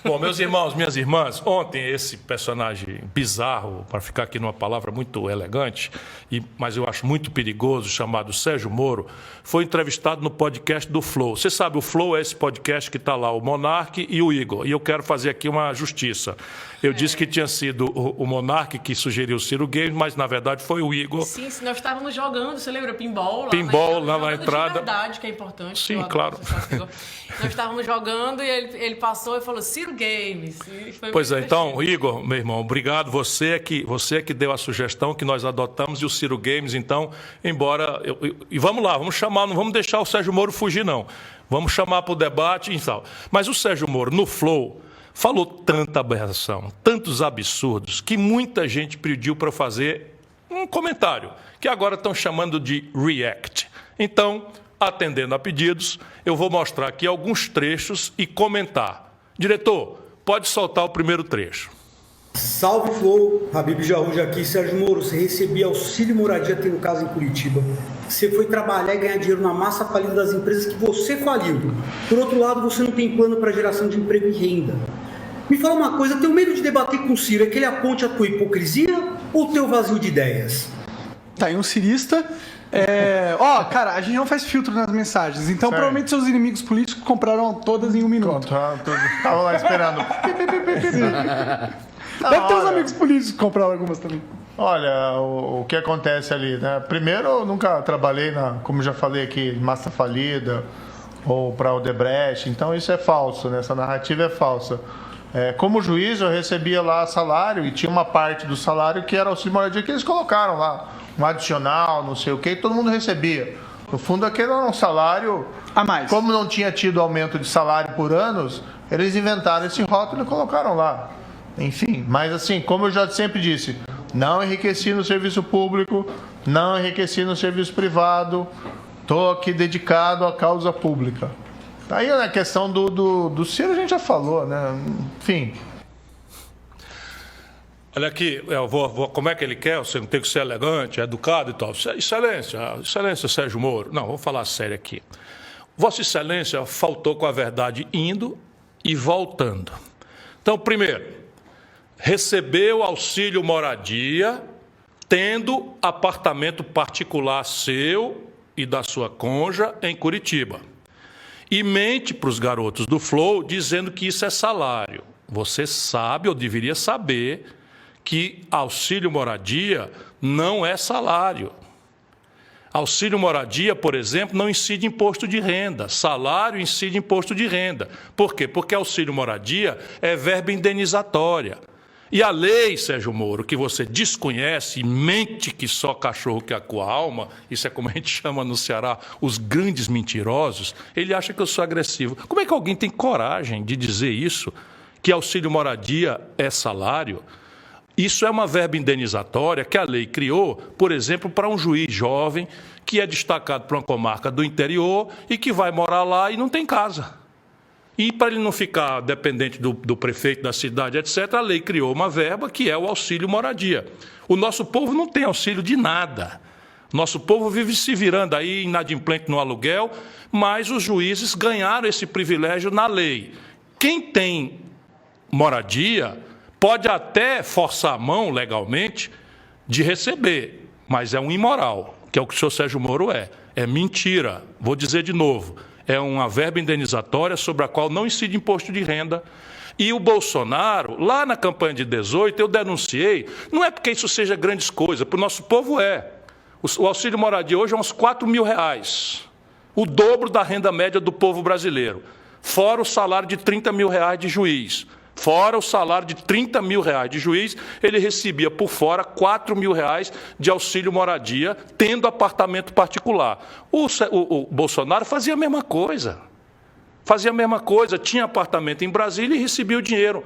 Bom, meus irmãos, minhas irmãs, ontem esse personagem bizarro, para ficar aqui numa palavra muito elegante, mas eu acho muito perigoso, chamado Sérgio Moro, foi entrevistado no podcast do Flow. Você sabe, o Flow é esse podcast que está lá, o Monark e o Igor. E eu quero fazer aqui uma justiça. Eu disse que tinha sido o Monark que sugeriu o Ciro Games, mas na verdade foi o Igor. Sim, nós estávamos jogando, você lembra? Pinball lá. Pinball lá na entrada. De verdade, que é importante. Sim, claro. Nós estávamos jogando e ele passou e falou Ciro Games. Pois é, então, Igor, meu irmão, obrigado. Você é que deu a sugestão que nós adotamos e o Ciro Games, então, embora... E vamos lá, vamos chamar, não vamos deixar o Sérgio Moro fugir, não. Vamos chamar para o debate e tal. Mas o Sérgio Moro, no Flow, falou tanta aberração, tantos absurdos, que muita gente pediu para fazer um comentário, que agora estão chamando de react. Então, atendendo a pedidos, eu vou mostrar aqui alguns trechos e comentar. Diretor, pode soltar o primeiro trecho. Salve Flow, Habib Jarruja aqui. Sérgio Moro, você recebia auxílio moradia tendo casa em Curitiba. Você foi trabalhar e ganhar dinheiro na massa falida das empresas que você faliu. Por outro lado, você não tem plano para geração de emprego e renda. Me fala uma coisa, eu tenho medo de debater com o Ciro, é que ele aponte a tua hipocrisia ou o teu vazio de ideias? Tá aí um cirista. Cara, a gente não faz filtro nas mensagens, então provavelmente seus inimigos políticos compraram todas em um minuto. Tava lá esperando. Deve ter uns amigos políticos que compraram algumas também. Olha, o que acontece ali, né? Primeiro, eu nunca trabalhei como já falei aqui, massa falida ou para o Odebrecht, então isso é falso, né? Essa narrativa é falsa. Como juiz, eu recebia lá salário e tinha uma parte do salário que era auxílio moradia que eles colocaram lá, um adicional, não sei o que, e todo mundo recebia. No fundo, aquele era um salário a mais. Como não tinha tido aumento de salário por anos, eles inventaram esse rótulo e colocaram lá. Enfim, mas assim, como eu já sempre disse, não enriqueci no serviço público, não enriqueci no serviço privado, estou aqui dedicado à causa pública. Aí na questão do Ciro a gente já falou, né? Enfim. Olha aqui, como é que ele quer? Você não tem que ser elegante, educado e tal. Excelência Sérgio Moro. Não, vou falar sério aqui. Vossa Excelência faltou com a verdade indo e voltando. Então, primeiro, recebeu auxílio moradia, tendo apartamento particular seu e da sua cônjuge em Curitiba. E mente para os garotos do Flow dizendo que isso é salário. Você sabe, ou deveria saber, que auxílio moradia não é salário. Auxílio moradia, por exemplo, não incide imposto de renda. Salário incide imposto de renda. Por quê? Porque auxílio moradia é verba indenizatória. E a lei, Sérgio Moro, que você desconhece e mente que só cachorro que acua a alma, isso é como a gente chama no Ceará, os grandes mentirosos, ele acha que eu sou agressivo. Como é que alguém tem coragem de dizer isso, que auxílio moradia é salário? Isso é uma verba indenizatória que a lei criou, por exemplo, para um juiz jovem que é destacado para uma comarca do interior e que vai morar lá e não tem casa. E para ele não ficar dependente do prefeito da cidade, etc., a lei criou uma verba que é o auxílio moradia. O nosso povo não tem auxílio de nada. Nosso povo vive se virando aí inadimplente no aluguel, mas os juízes ganharam esse privilégio na lei. Quem tem moradia pode até forçar a mão legalmente de receber, mas é um imoral, que é o que o senhor Sérgio Moro é. É mentira. Vou dizer de novo. É uma verba indenizatória sobre a qual não incide imposto de renda. E o Bolsonaro, lá na campanha de 18, eu denunciei, não é porque isso seja grandes coisas, para o nosso povo é. O auxílio moradia hoje é uns R$4.000, o dobro da renda média do povo brasileiro, fora o salário de R$30.000 de juiz. Fora o salário de R$30.000 de juiz, ele recebia por fora R$4.000 de auxílio moradia, tendo apartamento particular. O Bolsonaro fazia a mesma coisa. Tinha apartamento em Brasília e recebia o dinheiro.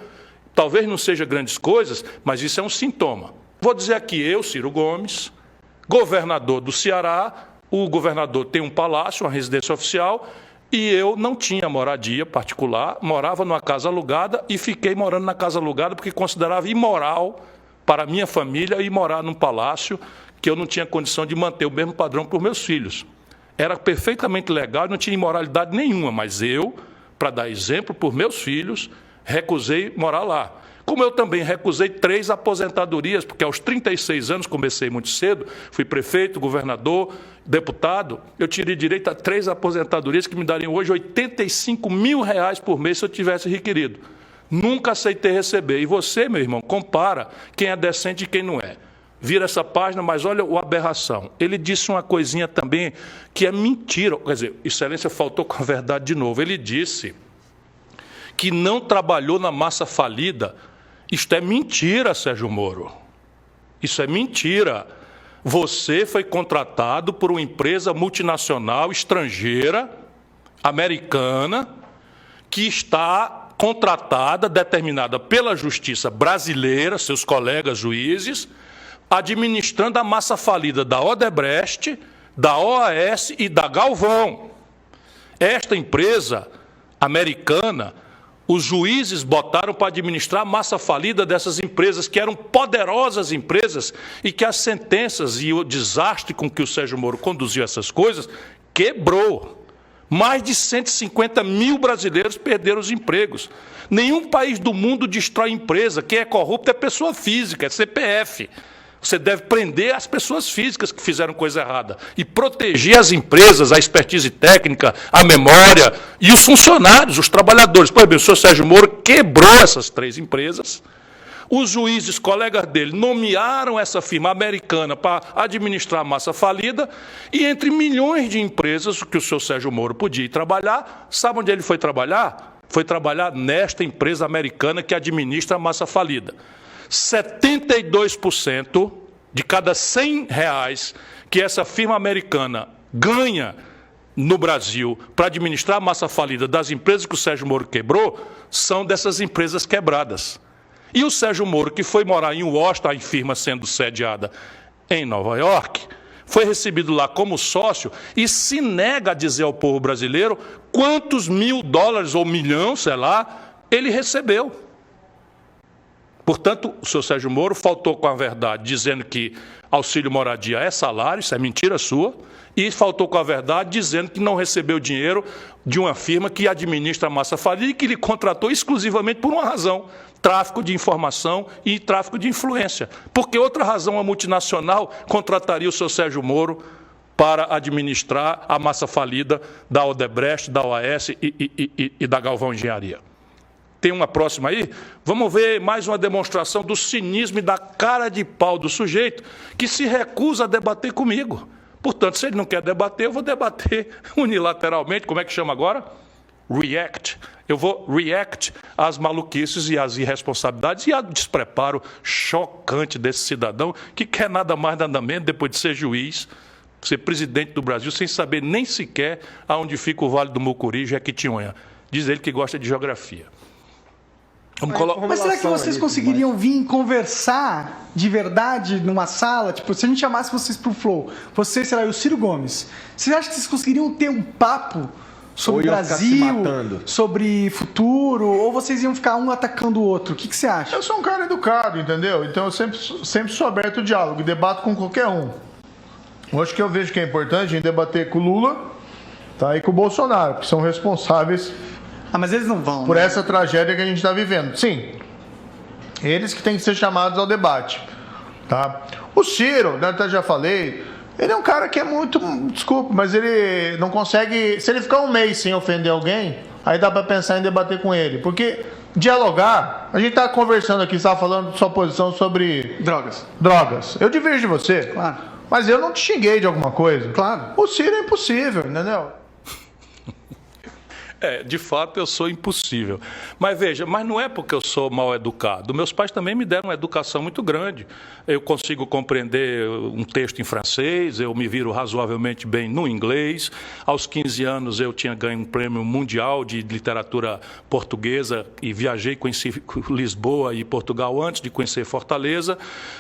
Talvez não seja grandes coisas, mas isso é um sintoma. Vou dizer aqui, eu, Ciro Gomes, governador do Ceará, o governador tem um palácio, uma residência oficial, e eu não tinha moradia particular, morava numa casa alugada e fiquei morando na casa alugada porque considerava imoral para a minha família ir morar num palácio que eu não tinha condição de manter o mesmo padrão para os meus filhos. Era perfeitamente legal e não tinha imoralidade nenhuma, mas eu para dar exemplo para os meus filhos, recusei morar lá. Como eu também recusei 3 aposentadorias, porque aos 36 anos, comecei muito cedo, fui prefeito, governador, deputado, eu tirei direito a 3 aposentadorias que me dariam hoje R$85 mil por mês se eu tivesse requerido. Nunca aceitei receber. E você, meu irmão, compara quem é decente e quem não é. Vira essa página, mas olha a aberração. Ele disse uma coisinha também que é mentira. Quer dizer, Excelência faltou com a verdade de novo. Ele disse que não trabalhou na massa falida. Isto é mentira, Sérgio Moro. Isso é mentira. Você foi contratado por uma empresa multinacional estrangeira, americana, que está contratada, determinada pela justiça brasileira, seus colegas juízes, administrando a massa falida da Odebrecht, da OAS e da Galvão. Esta empresa americana, os juízes botaram para administrar a massa falida dessas empresas, que eram poderosas empresas, e que as sentenças e o desastre com que o Sérgio Moro conduziu essas coisas, quebrou. Mais de 150 mil brasileiros perderam os empregos. Nenhum país do mundo destrói empresa. Quem é corrupto é pessoa física, é CPF. Você deve prender as pessoas físicas que fizeram coisa errada e proteger as empresas, a expertise técnica, a memória e os funcionários, os trabalhadores. Por exemplo, o senhor Sérgio Moro quebrou essas 3 empresas. Os juízes, colegas dele, nomearam essa firma americana para administrar a massa falida e entre milhões de empresas que o senhor Sérgio Moro podia ir trabalhar, sabe onde ele foi trabalhar? Foi trabalhar nesta empresa americana que administra a massa falida. 72% de cada R$100 que essa firma americana ganha no Brasil para administrar a massa falida das empresas que o Sérgio Moro quebrou, são dessas empresas quebradas. E o Sérgio Moro, que foi morar em Washington, a firma sendo sediada em Nova York, foi recebido lá como sócio e se nega a dizer ao povo brasileiro quantos $1.000 ou milhão, sei lá, ele recebeu. Portanto, o senhor Sérgio Moro faltou com a verdade, dizendo que auxílio moradia é salário, isso é mentira sua, e faltou com a verdade, dizendo que não recebeu dinheiro de uma firma que administra a massa falida e que lhe contratou exclusivamente por uma razão, tráfico de informação e tráfico de influência. Porque outra razão a multinacional contrataria o senhor Sérgio Moro para administrar a massa falida da Odebrecht, da OAS e da Galvão Engenharia. Tem uma próxima aí? Vamos ver mais uma demonstração do cinismo e da cara de pau do sujeito que se recusa a debater comigo. Portanto, se ele não quer debater, eu vou debater unilateralmente. Como é que chama agora? React. Eu vou react às maluquices e às irresponsabilidades e ao despreparo chocante desse cidadão que quer nada mais, nada menos, depois de ser juiz, ser presidente do Brasil, sem saber nem sequer aonde fica o Vale do Mucuri, Jequitinhonha. Diz ele que gosta de geografia. Mas será que vocês conseguiriam vir conversar de verdade numa sala? Tipo, se a gente chamasse vocês pro Flow, você, sei lá, e o Ciro Gomes, vocês acham que vocês conseguiriam ter um papo sobre o Brasil, sobre futuro, ou vocês iam ficar um atacando o outro? O que você acha? Eu sou um cara educado, entendeu? Então eu sempre sou aberto ao diálogo e debato com qualquer um. Hoje que eu vejo que é importante a gente debater com o Lula, tá, e com o Bolsonaro, que são responsáveis... mas eles não vão. Por essa tragédia que a gente está vivendo. Sim, eles que têm que ser chamados ao debate. Tá? O Ciro, né, eu já falei, ele é um cara que é muito... Desculpa, mas ele não consegue... Se ele ficar um mês sem ofender alguém, aí dá para pensar em debater com ele. Porque dialogar... A gente está conversando aqui, você estava falando de sua posição sobre... Drogas. Eu diverjo de você. Claro. Mas eu não te xinguei de alguma coisa. Claro. O Ciro é impossível, entendeu? De fato, eu sou impossível. Mas veja, não é porque eu sou mal educado. Meus pais também me deram uma educação muito grande. Eu consigo compreender um texto em francês, eu me viro razoavelmente bem no inglês. Aos 15 anos eu tinha ganho um prêmio mundial de literatura portuguesa e viajei, conheci Lisboa e Portugal antes de conhecer Fortaleza.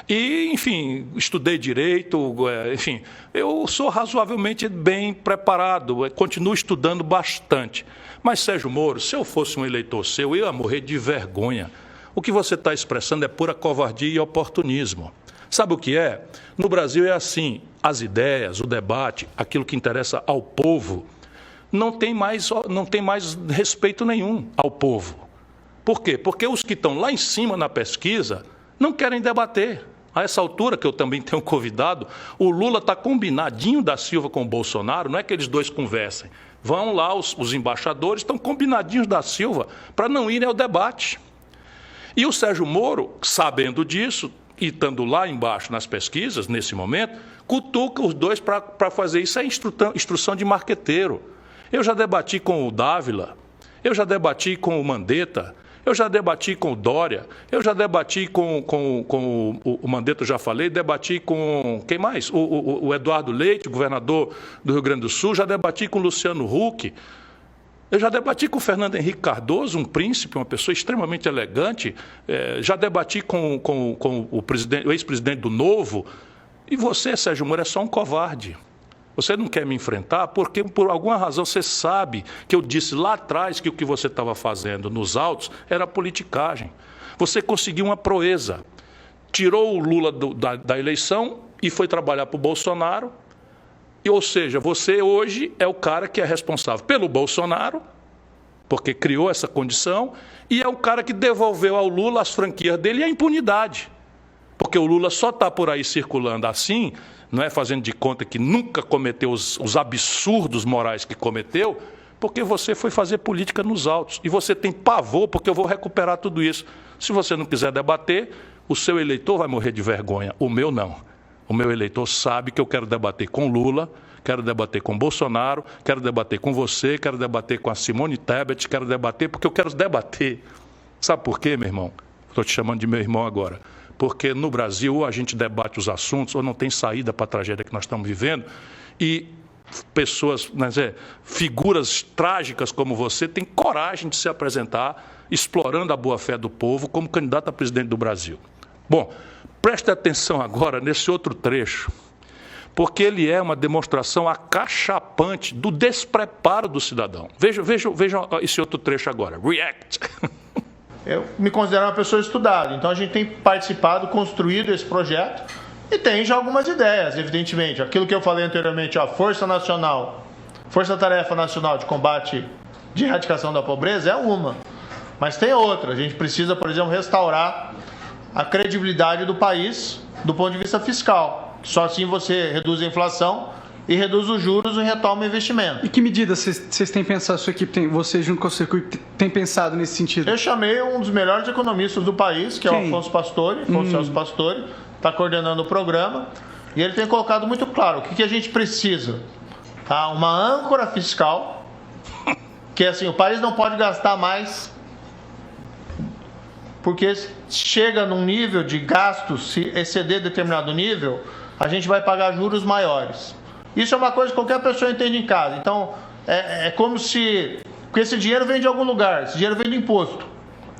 E, enfim, estudei direito, enfim, eu sou razoavelmente bem preparado, continuo estudando bastante. Mas, Sérgio Moro, se eu fosse um eleitor seu, eu ia morrer de vergonha. O que você está expressando é pura covardia e oportunismo. Sabe o que é? No Brasil é assim, as ideias, o debate, aquilo que interessa ao povo, não tem mais respeito nenhum ao povo. Por quê? Porque os que estão lá em cima na pesquisa não querem debater. A essa altura, que eu também tenho convidado, o Lula está combinadinho da Silva com o Bolsonaro, não é que eles dois conversem. Vão lá, os embaixadores estão combinadinhos da Silva para não irem ao debate. E o Sérgio Moro, sabendo disso, e estando lá embaixo nas pesquisas, nesse momento, cutuca os dois para fazer isso. É instrução de marqueteiro. Eu já debati com o Dávila, eu já debati com o Mandetta, eu já debati com o Dória, eu já debati com o Mandetta, eu já falei, debati com, quem mais? O Eduardo Leite, governador do Rio Grande do Sul, já debati com o Luciano Huck, eu já debati com o Fernando Henrique Cardoso, um príncipe, uma pessoa extremamente elegante, já debati com o ex-presidente do Novo, e você, Sérgio Moro, é só um covarde. Você não quer me enfrentar porque, por alguma razão, você sabe que eu disse lá atrás que o que você estava fazendo nos autos era politicagem. Você conseguiu uma proeza. Tirou o Lula da eleição e foi trabalhar para o Bolsonaro. Ou seja, você hoje é o cara que é responsável pelo Bolsonaro, porque criou essa condição, e é o cara que devolveu ao Lula as franquias dele e a impunidade. Porque o Lula só está por aí circulando assim, não é fazendo de conta que nunca cometeu os absurdos morais que cometeu, porque você foi fazer política nos autos. E você tem pavor, porque eu vou recuperar tudo isso. Se você não quiser debater, o seu eleitor vai morrer de vergonha. O meu não. O meu eleitor sabe que eu quero debater com Lula, quero debater com Bolsonaro, quero debater com você, quero debater com a Simone Tebet, quero debater porque eu quero debater. Sabe por quê, meu irmão? Estou te chamando de meu irmão agora. Porque no Brasil ou a gente debate os assuntos ou não tem saída para a tragédia que nós estamos vivendo e pessoas, figuras trágicas como você têm coragem de se apresentar explorando a boa-fé do povo como candidato a presidente do Brasil. Bom, preste atenção agora nesse outro trecho, porque ele é uma demonstração acachapante do despreparo do cidadão. Vejam esse outro trecho agora. React. Eu me considero uma pessoa estudada, então a gente tem participado, construído esse projeto e tem já algumas ideias, evidentemente. Aquilo que eu falei anteriormente, a Força Tarefa Nacional de Combate de Erradicação da Pobreza é uma, mas tem outra. A gente precisa, por exemplo, restaurar a credibilidade do país do ponto de vista fiscal. Só assim você reduz a inflação e reduz os juros e retoma o investimento. E que medidas vocês têm pensado, sua equipe, você junto com o circuito, tem pensado nesse sentido? Eu chamei um dos melhores economistas do país, que é o Afonso Celso Pastore, está coordenando o programa, e ele tem colocado muito claro o que a gente precisa. Tá? Uma âncora fiscal, que assim, o país não pode gastar mais, porque chega num nível de gastos, se exceder determinado nível, a gente vai pagar juros maiores. Isso é uma coisa que qualquer pessoa entende em casa. Então, é como se... Porque esse dinheiro vem de algum lugar, esse dinheiro vem do imposto,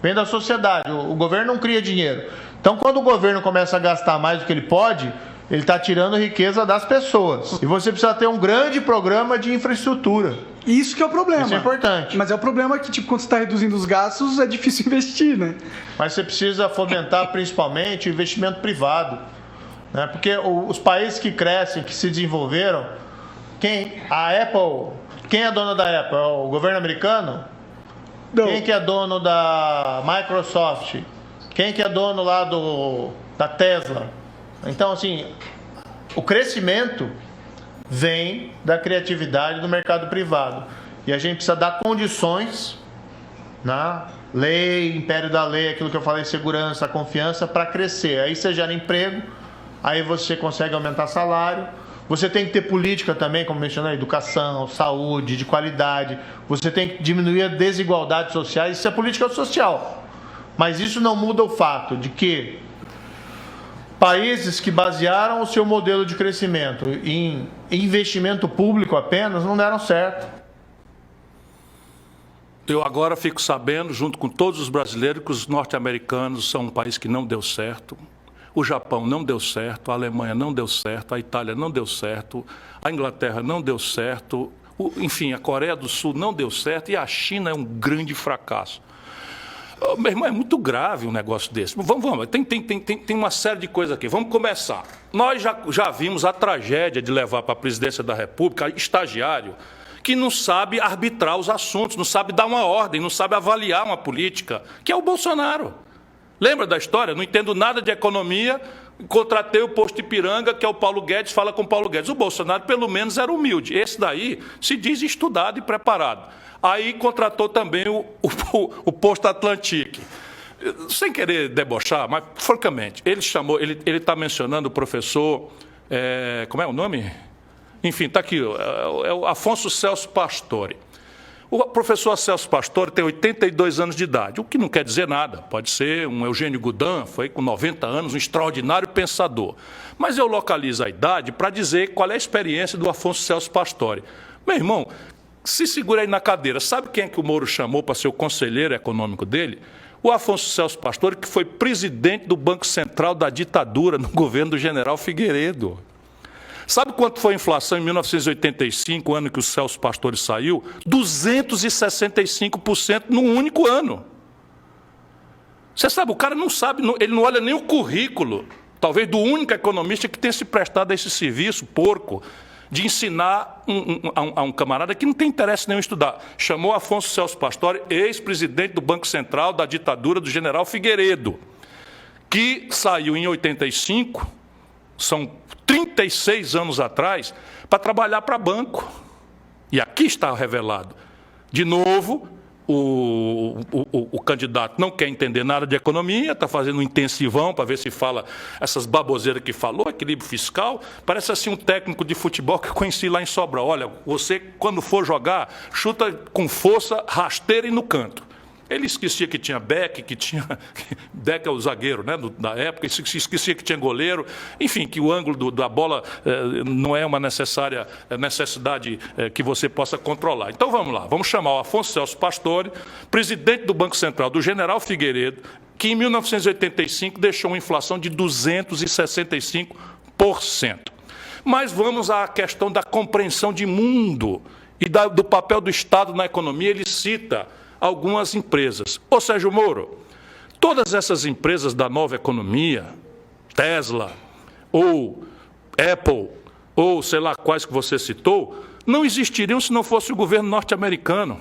vem da sociedade, o governo não cria dinheiro. Então, quando o governo começa a gastar mais do que ele pode, ele está tirando a riqueza das pessoas. E você precisa ter um grande programa de infraestrutura. Isso que é o problema. Isso é importante. Mas é o problema que, quando você está reduzindo os gastos, é difícil investir, né? Mas você precisa fomentar, principalmente, o investimento privado. Porque os países que crescem, que se desenvolveram, quem é dono da Apple? É o governo americano? Não. Quem que é dono da Microsoft? Quem que é dono lá da Tesla? Então, assim, o crescimento vem da criatividade do mercado privado. E a gente precisa dar condições, lei, império da lei, aquilo que eu falei, segurança, confiança, para crescer. Aí você gera emprego, aí você consegue aumentar salário. Você tem que ter política também, como mencionei, educação, saúde, de qualidade. Você tem que diminuir a desigualdade social. Isso é política social. Mas isso não muda o fato de que países que basearam o seu modelo de crescimento em investimento público apenas não deram certo. Eu agora fico sabendo, junto com todos os brasileiros, que os norte-americanos são um país que não deu certo. O Japão não deu certo, a Alemanha não deu certo, a Itália não deu certo, a Inglaterra não deu certo, enfim, a Coreia do Sul não deu certo e a China é um grande fracasso. Meu irmão, é muito grave um negócio desse. Vamos, tem uma série de coisas aqui. Vamos começar. Nós já vimos a tragédia de levar para a presidência da República estagiário que não sabe arbitrar os assuntos, não sabe dar uma ordem, não sabe avaliar uma política, que é o Bolsonaro. Lembra da história? Não entendo nada de economia, contratei o posto Ipiranga, que é o Paulo Guedes, fala com o Paulo Guedes. O Bolsonaro, pelo menos, era humilde. Esse daí se diz estudado e preparado. Aí contratou também o posto Atlantique. Sem querer debochar, mas, francamente, ele está mencionando o professor, como é o nome? Enfim, está aqui, é o Afonso Celso Pastore. O professor Celso Pastore tem 82 anos de idade, o que não quer dizer nada. Pode ser um Eugênio Goudin, foi com 90 anos, um extraordinário pensador. Mas eu localizo a idade para dizer qual é a experiência do Afonso Celso Pastore. Meu irmão, se segura aí na cadeira. Sabe quem é que o Moro chamou para ser o conselheiro econômico dele? O Afonso Celso Pastore, que foi presidente do Banco Central da ditadura no governo do general Figueiredo. Sabe quanto foi a inflação em 1985, ano que o Celso Pastore saiu? 265% num único ano. Você sabe, o cara não sabe, ele não olha nem o currículo, talvez do único economista que tenha se prestado a esse serviço porco, de ensinar a um camarada que não tem interesse nenhum em estudar. Chamou Afonso Celso Pastore, ex-presidente do Banco Central da ditadura do general Figueiredo, que saiu em 85, são 36 anos atrás, para trabalhar para banco. E aqui está revelado. De novo, o candidato não quer entender nada de economia, está fazendo um intensivão para ver se fala essas baboseiras que falou, equilíbrio fiscal. Parece assim um técnico de futebol que eu conheci lá em Sobral. Olha, você, quando for jogar, chuta com força, rasteira e no canto. Ele esquecia que tinha Beck, que tinha... Beck é o zagueiro, né, da época, esquecia que tinha goleiro. Enfim, que o ângulo da bola não é uma necessidade que você possa controlar. Então vamos lá, vamos chamar o Afonso Celso Pastore, presidente do Banco Central, do general Figueiredo, que em 1985 deixou uma inflação de 265%. Mas vamos à questão da compreensão de mundo e do papel do Estado na economia. Ele cita algumas empresas. Ô Sérgio Moro, todas essas empresas da nova economia, Tesla, ou Apple, ou sei lá quais que você citou, não existiriam se não fosse o governo norte-americano.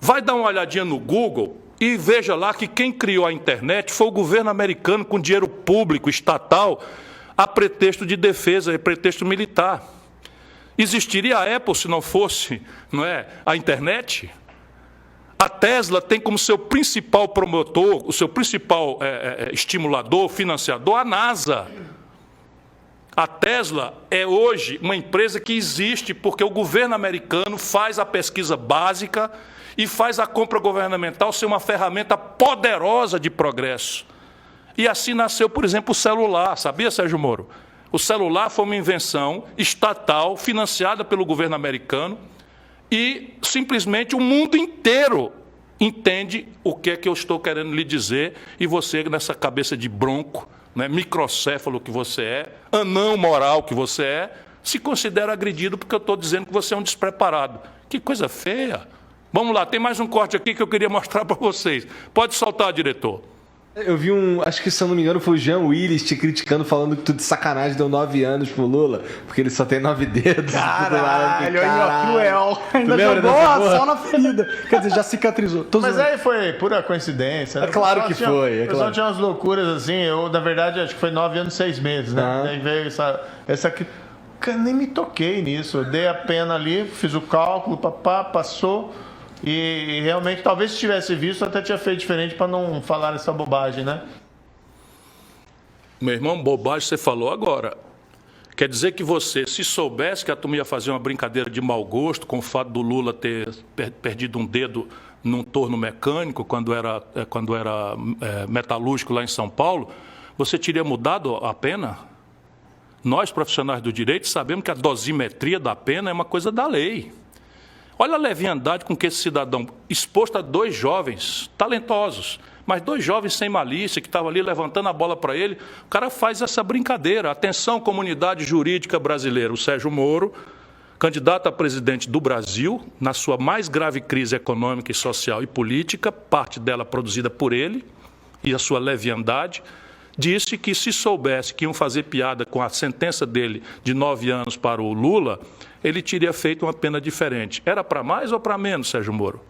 Vai dar uma olhadinha no Google e veja lá que quem criou a internet foi o governo americano com dinheiro público, estatal, a pretexto de defesa, a pretexto militar. Existiria a Apple se não fosse, não é, a internet? A Tesla tem como seu principal promotor, o seu principal estimulador, financiador, a NASA. A Tesla é hoje uma empresa que existe porque o governo americano faz a pesquisa básica e faz a compra governamental ser uma ferramenta poderosa de progresso. E assim nasceu, por exemplo, o celular. Sabia, Sérgio Moro? O celular foi uma invenção estatal, financiada pelo governo americano, e simplesmente o mundo inteiro entende o que é que eu estou querendo lhe dizer, e você, nessa cabeça de bronco, né, microcéfalo que você é, anão moral que você é, se considera agredido porque eu estou dizendo que você é um despreparado. Que coisa feia. Vamos lá, tem mais um corte aqui que eu queria mostrar para vocês. Pode soltar, diretor. Eu vi acho que se eu não me engano foi o Jean Willis te criticando, falando que tu de sacanagem deu 9 anos pro Lula, porque ele só tem 9 dedos. Caralho, aí ó, cruel. Ainda jogou só na ferida. Quer dizer, já cicatrizou. Mas aí foi pura coincidência, né? É claro que foi. O pessoal tinha umas loucuras assim, eu na verdade acho que foi 9 anos e 6 meses, né? Daí veio essa aqui. Nem me toquei nisso, eu dei a pena ali, fiz o cálculo, passou. E realmente, talvez se tivesse visto, até tinha feito diferente para não falar essa bobagem, né? Meu irmão, bobagem você falou agora. Quer dizer que você, se soubesse que a turma ia fazer uma brincadeira de mau gosto com o fato do Lula ter perdido um dedo num torno mecânico quando era metalúrgico lá em São Paulo, você teria mudado a pena? Nós, profissionais do direito, sabemos que a dosimetria da pena é uma coisa da lei. Olha a leviandade com que esse cidadão, exposto a 2 jovens talentosos, mas 2 jovens sem malícia, que estavam ali levantando a bola para ele, o cara faz essa brincadeira. Atenção, comunidade jurídica brasileira. O Sérgio Moro, candidato a presidente do Brasil, na sua mais grave crise econômica e social e política, parte dela produzida por ele, e a sua leviandade, disse que se soubesse que iam fazer piada com a sentença dele de 9 anos para o Lula, ele teria feito uma pena diferente. Era para mais ou para menos, Sérgio Moro?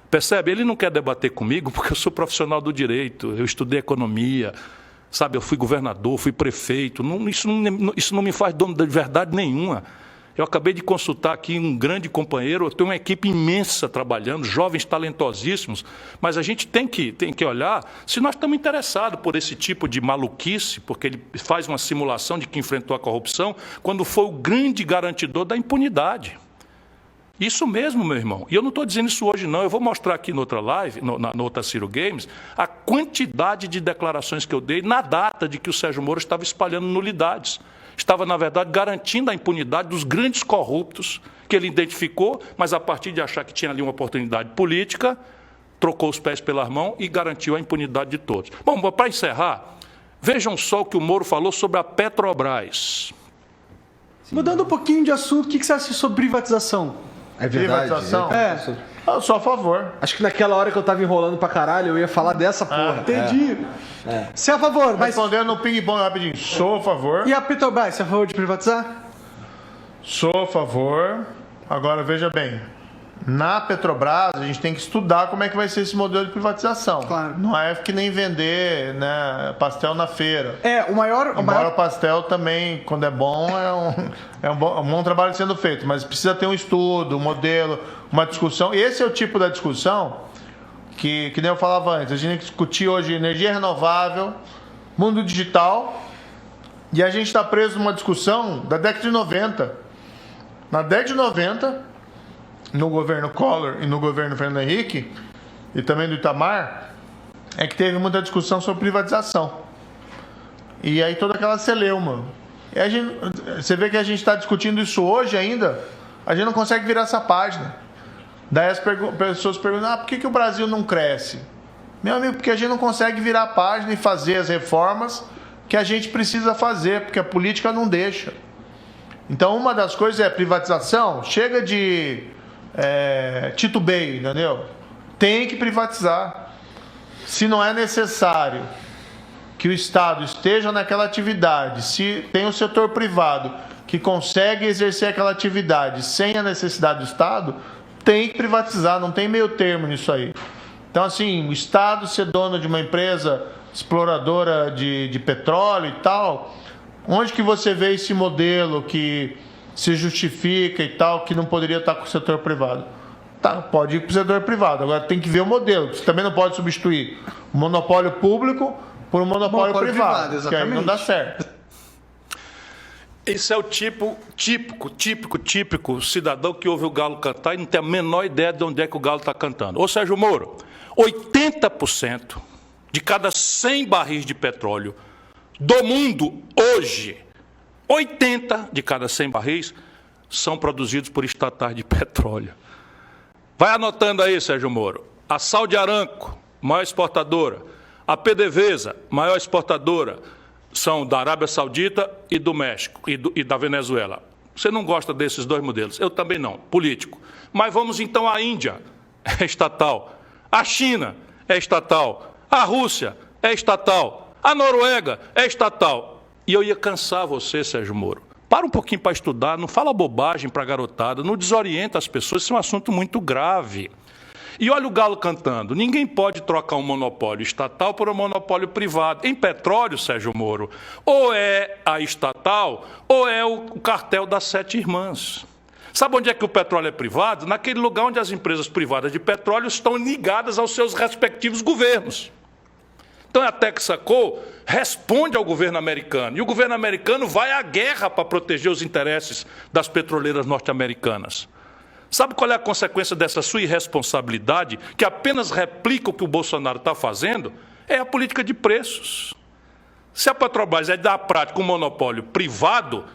Percebe? Ele não quer debater comigo porque eu sou profissional do direito, eu estudei economia, sabe? Eu fui governador, fui prefeito, isso não me faz dono de verdade nenhuma. Eu acabei de consultar aqui um grande companheiro, eu tenho uma equipe imensa trabalhando, jovens talentosíssimos, mas a gente tem que olhar se nós estamos interessados por esse tipo de maluquice, porque ele faz uma simulação de que enfrentou a corrupção, quando foi o grande garantidor da impunidade. Isso mesmo, meu irmão. E eu não estou dizendo isso hoje, não. Eu vou mostrar aqui na outra live, na outra Ciro Games, a quantidade de declarações que eu dei na data de que o Sérgio Moro estava espalhando nulidades. Estava, na verdade, garantindo a impunidade dos grandes corruptos que ele identificou, mas a partir de achar que tinha ali uma oportunidade política, trocou os pés pelas mãos e garantiu a impunidade de todos. Bom, para encerrar, vejam só o que o Moro falou sobre a Petrobras. Mudando um pouquinho de assunto, o que você acha sobre privatização? É verdade. Privatização? Eu sou a favor. Acho que naquela hora que eu tava enrolando pra caralho, eu ia falar dessa porra. Entendi. Você é a favor, mas... Respondendo no ping-pong rapidinho, sou a favor. E a Petrobras, você é a favor de privatizar? Sou a favor. Agora, veja bem, na Petrobras a gente tem que estudar como é que vai ser esse modelo de privatização. Claro. Não é que nem vender, né, pastel na feira. O maior... Embora o pastel também, quando é bom, é um bom trabalho sendo feito, mas precisa ter um estudo, um modelo, uma discussão. E esse é o tipo da discussão que nem eu falava antes, a gente tem que discutir hoje energia renovável, mundo digital, e a gente está preso numa discussão da década de 90. Na década de 90, no governo Collor e no governo Fernando Henrique, e também do Itamar, é que teve muita discussão sobre privatização. E aí toda aquela celeuma. E você vê que a gente está discutindo isso hoje ainda, a gente não consegue virar essa página. Daí as pessoas perguntam, por que o Brasil não cresce? Meu amigo, porque a gente não consegue virar a página e fazer as reformas que a gente precisa fazer, porque a política não deixa. Então uma das coisas é privatização, chega de titubeio, entendeu? Tem que privatizar. Se não é necessário que o Estado esteja naquela atividade, se tem o setor privado que consegue exercer aquela atividade sem a necessidade do Estado, tem que privatizar, não tem meio termo nisso aí. Então, assim, o Estado ser dono de uma empresa exploradora de petróleo e tal, onde que você vê esse modelo que se justifica e tal, que não poderia estar com o setor privado? Tá, pode ir para o setor privado, agora tem que ver o modelo. Você também não pode substituir o monopólio público por um monopólio privado, que aí não dá certo. Esse é o típico cidadão que ouve o galo cantar e não tem a menor ideia de onde é que o galo está cantando. Ô Sérgio Moro, 80% de cada 100 barris de petróleo do mundo hoje, 80 de cada 100 barris são produzidos por estatais de petróleo. Vai anotando aí, Sérgio Moro. A Saudi Aramco, maior exportadora. A PDVSA, maior exportadora. São da Arábia Saudita e do México e da Venezuela. Você não gosta desses dois modelos? Eu também não, político. Mas vamos então à Índia, é estatal. A China é estatal. A Rússia é estatal. A Noruega é estatal. E eu ia cansar você, Sérgio Moro. Para um pouquinho para estudar, não fala bobagem para a garotada, não desorienta as pessoas, isso é um assunto muito grave. E olha o galo cantando, ninguém pode trocar um monopólio estatal por um monopólio privado. Em petróleo, Sérgio Moro, ou é a estatal, ou é o cartel das 7 irmãs. Sabe onde é que o petróleo é privado? Naquele lugar onde as empresas privadas de petróleo estão ligadas aos seus respectivos governos. Então a Texaco responde ao governo americano, e o governo americano vai à guerra para proteger os interesses das petroleiras norte-americanas. Sabe qual é a consequência dessa sua irresponsabilidade, que apenas replica o que o Bolsonaro está fazendo? É a política de preços. Se a Petrobras é da prática um monopólio privado,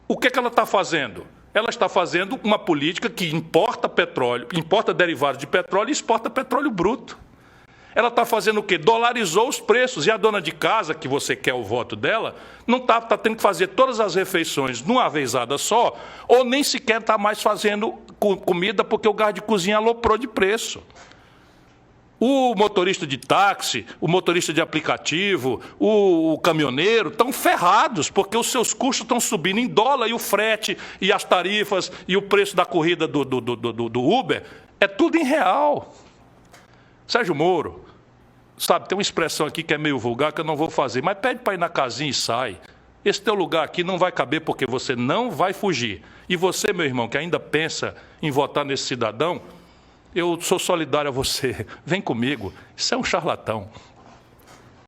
o que ela está fazendo? Ela está fazendo uma política que importa petróleo, importa derivados de petróleo e exporta petróleo bruto. Ela está fazendo o quê? Dolarizou os preços. E a dona de casa, que você quer o voto dela, não está tendo que fazer todas as refeições numa vezada só, ou nem sequer está mais fazendo comida porque o gás de cozinha aloprou de preço. O motorista de táxi, o motorista de aplicativo, o caminhoneiro estão ferrados, porque os seus custos estão subindo em dólar e o frete, e as tarifas, e o preço da corrida do Uber, é tudo em real. Sérgio Moro, sabe, tem uma expressão aqui que é meio vulgar que eu não vou fazer, mas pede para ir na casinha e sai. Esse teu lugar aqui não vai caber porque você não vai fugir. E você, meu irmão, que ainda pensa em votar nesse cidadão, eu sou solidário a você. Vem comigo. Isso é um charlatão.